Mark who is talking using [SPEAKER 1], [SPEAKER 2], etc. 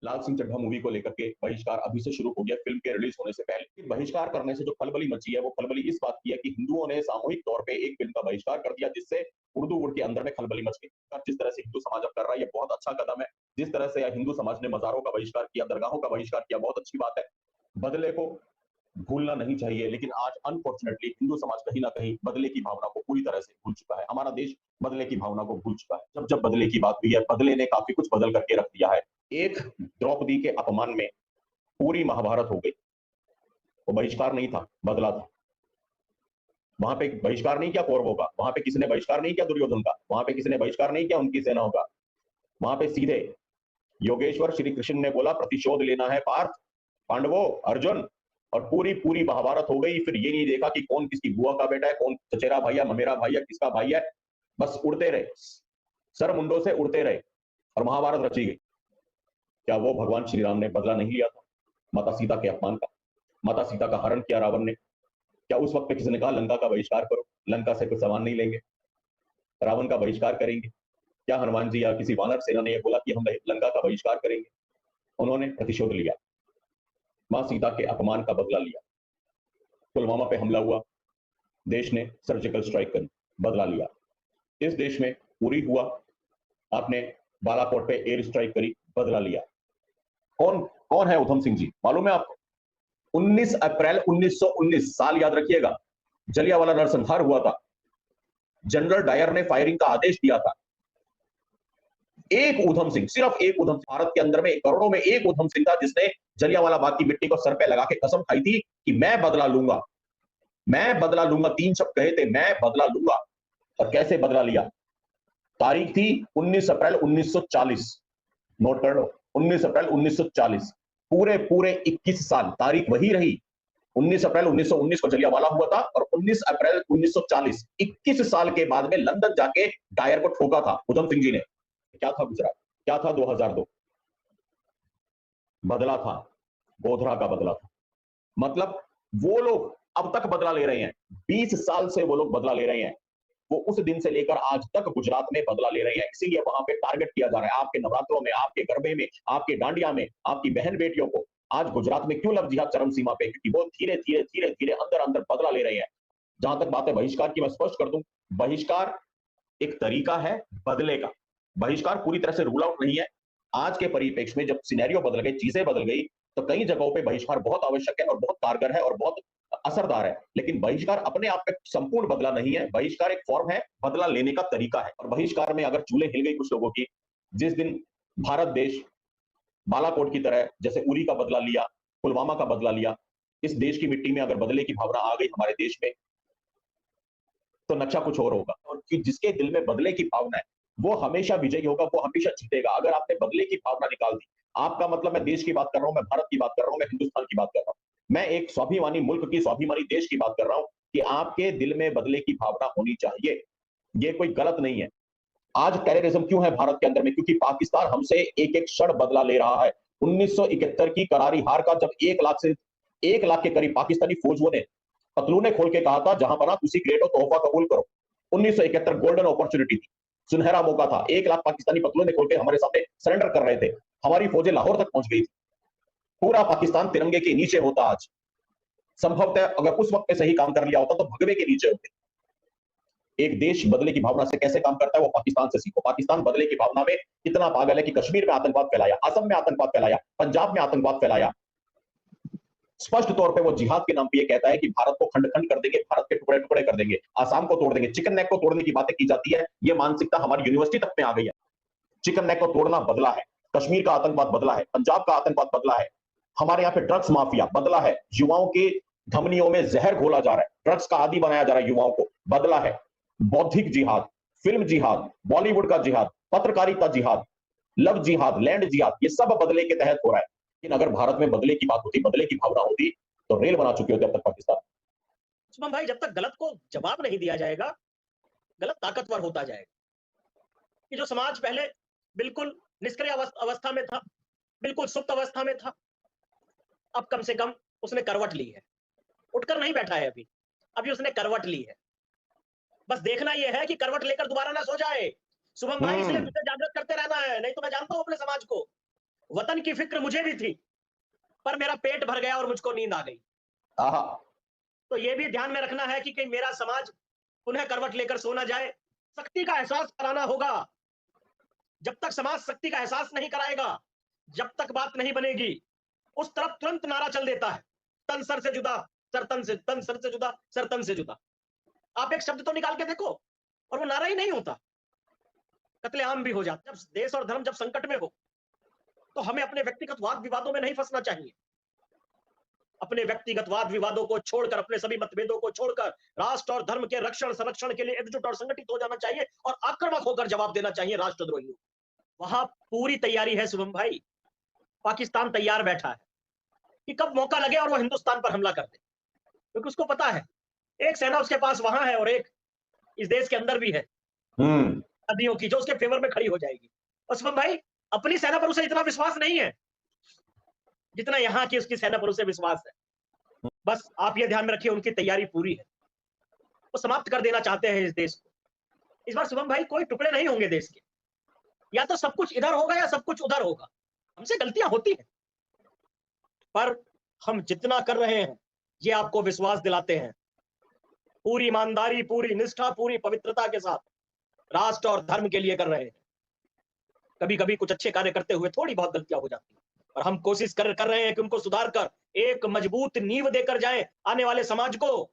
[SPEAKER 1] लाल Singh Chaddha movie को लेकर के बहिष्कार अभी से शुरू हो गया फिल्म के रिलीज होने से पहले। बहिष्कार करने से जो खलबली मची है वो खलबली इस बात की है कि हिंदुओं ने सामूहिक तौर पे एक फिल्म का बहिष्कार कर दिया जिससे उर्दू वर्ड के अंदर में खलबली मच गई। जिस तरह से हिंदू समाज अब कर रहा है ये बहुत अच्छा कदम है। जिस तरह से हिंदू समाज ने मजारों का बहिष्कार किया, दरगाहों का बहिष्कार किया, बहुत अच्छी बात है। बदले को भूलना नहीं चाहिए, लेकिन आज अनफॉर्चुनेटली हिंदू समाज कहीं ना कहीं बदले की भावना को पूरी तरह से भूल चुका है। हमारा देश बदले की भावना को भूल चुका है। जब जब बदले की बात हुई है, बदले ने काफी कुछ बदल करके रख दिया है। एक द्रौपदी के अपमान में पूरी महाभारत हो गई। वो बहिष्कार नहीं था, बदला था। वहां पे बहिष्कार नहीं किया कौरवों का, वहां पे किसी ने बहिष्कार नहीं किया दुर्योधन का, वहां पे किसी ने बहिष्कार नहीं किया उनकी सेनाओं का। वहां पे सीधे योगेश्वर श्री कृष्ण ने बोला प्रतिशोध लेना है पार्थ, पांडवों, अर्जुन, और पूरी पूरी महाभारत हो गई। फिर ये नहीं देखा कि कौन किसकी बुआ का बेटा है, कौन चचेरा भाई है, ममेरा भाई है, किसका भाई है। बस उड़ते रहे, सर मुंडों से उड़ते रहे और महाभारत रची गई। क्या वो भगवान श्री राम ने बदला नहीं लिया था माता सीता के अपमान का? माता सीता का हरण किया रावण ने। क्या उस वक्त पे किसी ने कहा लंका का बहिष्कार करो, लंका से कुछ सामान नहीं लेंगे, रावण का बहिष्कार करेंगे? क्या हनुमान जी या किसी वानर सेना ने यह बोला कि हम लंका का बहिष्कार करेंगे? उन्होंने प्रतिशोध लिया, मां सीता के अपमान का बदला लिया। पुलवामा पे हमला हुआ, देश ने सर्जिकल स्ट्राइक करी, बदला लिया। इस देश में उरी हुआ, आपने बालाकोट पे एयर स्ट्राइक करी, बदला लिया। कौन कौन है उधम सिंह जी, मालूम है आपको? 19 अप्रैल 1919, साल याद रखिएगा, जलियांवाला नरसंहार हुआ था। जनरल डायर ने फायरिंग का आदेश दिया था। एक उधम सिंह, सिर्फ एक उधम सिंह, भारत के अंदर में करोड़ों में एक उधम सिंह था जिसने जलियांवाला बाग की मिट्टी को सर पे लगा के कसम खाई थी कि मैं बदला लूंगा, मैं बदला लूंगा। 3 शब्द कहे थे, मैं बदला लूंगा। और कैसे बदला लिया? तारीख थी 19 अप्रैल 1940, नोट कर लो, 19 अप्रैल 1940। पूरे पूरे 21 साल तारीख वही रही। 19 अप्रैल 1919 को जलियांवाला हुआ था और 19 अप्रैल 1940, 21 साल के बाद में लंदन जाके डायर को ठोका था उधम सिंह जी ने। क्या था गुजरात, क्या था 2002? बदला था, गोधरा का बदला था। मतलब वो लोग अब तक बदला ले रहे हैं, 20 साल से वो लोग बदला ले रहे हैं। वो उस दिन से लेकर आज तक गुजरात में बदला ले रहे हैं। इसीलिए वहां पे टारगेट किया जा रहा है आपके नवरात्रों में, आपके गरबे में, आपके डांडिया में, आपकी बहन बेटियों को। आज गुजरात में क्यों लव जिहाद चरम सीमा पे? क्योंकि वो धीरे धीरे धीरे धीरे अंदर अंदर बदला ले रहे हैं। जहां तक बात है बहिष्कार की, मैं स्पष्ट कर दूं, बहिष्कार एक तरीका है बदले का। बहिष्कार पूरी तरह से रूल आउट नहीं है। आज के परिप्रेक्ष्य में जब सिनेरियो बदल गए, चीजें बदल गई, तो कई जगहों पे बहिष्कार बहुत आवश्यक है और बहुत कारगर है और बहुत असरदार है। लेकिन बहिष्कार अपने आप में संपूर्ण बदला नहीं है। बहिष्कार एक फॉर्म है, बदला लेने का तरीका है। और बहिष्कार में अगर चूल्हे हिल गई कुछ लोगों की, जिस दिन भारत देश बालाकोट की तरह जैसे उरी का बदला लिया, पुलवामा का बदला लिया, इस देश की मिट्टी में अगर बदले की भावना आ गई हमारे देश में, तो नक्शा कुछ और होगा। और कि जिसके दिल में बदले की भावना है वो हमेशा विजयी होगा, वो हमेशा जीतेगा। अगर आपने बदले की भावना निकाल दी, आपका मतलब, मैं देश की बात कर रहा हूं, मैं भारत की बात कर रहा हूं, मैं हिंदुस्तान की बात कर रहा हूं, मैं एक स्वाभिमानी मुल्क की, स्वाभिमानी देश की बात कर रहा हूं कि आपके दिल में बदले की भावना होनी चाहिए। ये कोई गलत नहीं है। आज टेररिज्म क्यों है भारत के अंदर में? क्योंकि पाकिस्तान हमसे एक एक क्षण बदला ले रहा है। 1971 की करारी हार का जब 1 लाख के करीब पाकिस्तानी फौजियों ने पतलूने खोल के कहा था जहां बना तुसी ग्रेट हो, तोहफा कबूल करो। 1971 गोल्डन अपॉर्चुनिटी थी, सुनहरा मौका था। 1 लाख पाकिस्तानी पतलूने खोल के हमारे सामने सरेंडर कर रहे थे। हमारी फौजें लाहौर तक पहुंच गई थी। पूरा पाकिस्तान तिरंगे के नीचे होता आज। संभवतः अगर उस वक्त पे सही काम कर लिया होता तो भगवे के नीचे होते। एक देश बदले की भावना से कैसे काम करता है वो पाकिस्तान से सीखो। पाकिस्तान बदले की भावना में इतना पागल है कि कश्मीर में आतंकवाद फैलाया, असम में आतंकवाद फैलाया, पंजाब में आतंकवाद फैलाया। स्पष्ट तौर पे वो जिहाद के नाम पे ये कहता है कि भारत को खंड खंड कर देंगे, भारत के टुकड़े टुकड़े कर देंगे, आसाम को तोड़ देंगे। चिकन नेक को तोड़ने की बातें की जाती है। ये मानसिकता हमारी यूनिवर्सिटी तक में आ गई है। चिकन नेक को तोड़ना बदला है, कश्मीर का आतंकवाद बदला है, पंजाब का आतंकवाद बदला है, हमारे यहाँ पे ड्रग्स माफिया बदला है, युवाओं के धमनियों में जहर घोला जा रहा है, ड्रग्स का आदी बनाया जा रहा है युवाओं को, बदला है। बौद्धिक जिहाद, फिल्म जिहाद, बॉलीवुड का जिहाद, पत्रकारिता जिहाद, लव जिहाद, लैंड जिहाद, ये सब बदले के तहत हो रहा है। लेकिन अगर भारत में बदले की बात होती, बदले की भावना होती, तो रेल बना चुके होते अब तक पाकिस्तान।
[SPEAKER 2] शुभम भाई, जब तक गलत को जवाब नहीं दिया जाएगा, गलत ताकतवर होता जाएगा। कि जो समाज पहले बिल्कुल निष्क्रिय अवस्था में था, बिल्कुल सुप्त अवस्था में था, अब कम से कम उसने करवट ली है। उठकर नहीं बैठा है अभी, अभी उसने करवट ली है। बस देखना यह है कि करवट लेकर दोबारा ना सो जाए। शुभम भाई, इसलिए तुझे जागृत करते रहना है, नहीं तो मैं जानता हूं अपने समाज को। वतन की फिक्र मुझे भी थी, पर मेरा पेट भर गया और मुझको नींद आ गई।
[SPEAKER 1] आहा,
[SPEAKER 2] तो ये भी ध्यान में रखना है कि कहीं मेरा समाज पुनः करवट लेकर सो ना जाए। शक्ति का एहसास कराना होगा। जब तक समाज शक्ति का एहसास नहीं कराएगा, जब तक बात नहीं बनेगी, उस तरफ तुरंत नारा चल देता है, तन सर से जुदा, सर तन से, तन सर से जुदा, सर तन से जुदा। आप एक शब्द तो निकाल के देखो, और वो नारा ही नहीं होता, कत्लेआम भी हो जाता। जब देश और धर्म जब संकट में हो, तो हमें अपने व्यक्तिगत वाद विवादों में नहीं फंसना चाहिए। अपने व्यक्तिगत वाद विवादों को छोड़कर, अपने सभी मतभेदों को छोड़कर राष्ट्र और धर्म के रक्षण संरक्षण के लिए एकजुट और संगठित हो जाना चाहिए और आक्रामक होकर जवाब देना चाहिए राष्ट्रद्रोहियों को। वहां पूरी तैयारी है शुभम भाई। पाकिस्तान तैयार बैठा है कि कब मौका लगे और वो हिंदुस्तान पर हमला कर दे, क्योंकि उसको पता है एक सेना उसके पास वहां है और एक इस देश के अंदर भी है नदियों की, जो उसके फेवर में खड़ी हो जाएगी। और शुभम भाई, अपनी सेना पर उसे इतना विश्वास नहीं है जितना यहाँ की उसकी सेना पर उसे विश्वास है। बस आप ये ध्यान में रखिए, उनकी तैयारी पूरी है। वो समाप्त कर देना चाहते हैं इस देश को। इस बार शुभम भाई कोई टुकड़े नहीं होंगे देश के, या तो सब कुछ इधर होगा या सब कुछ उधर होगा। हमसे गलतियां होती हैं, पर हम जितना कर रहे हैं, ये आपको विश्वास दिलाते हैं, पूरी ईमानदारी, पूरी निष्ठा, पूरी पवित्रता के साथ राष्ट्र और धर्म के लिए कर रहे हैं। कभी कभी कुछ अच्छे कार्य करते हुए थोड़ी बहुत गलतियां हो जाती हैं, और हम कोशिश कर रहे हैं कि उनको सुधार कर एक मजबूत नींव देकर जाएं आने वाले समाज को,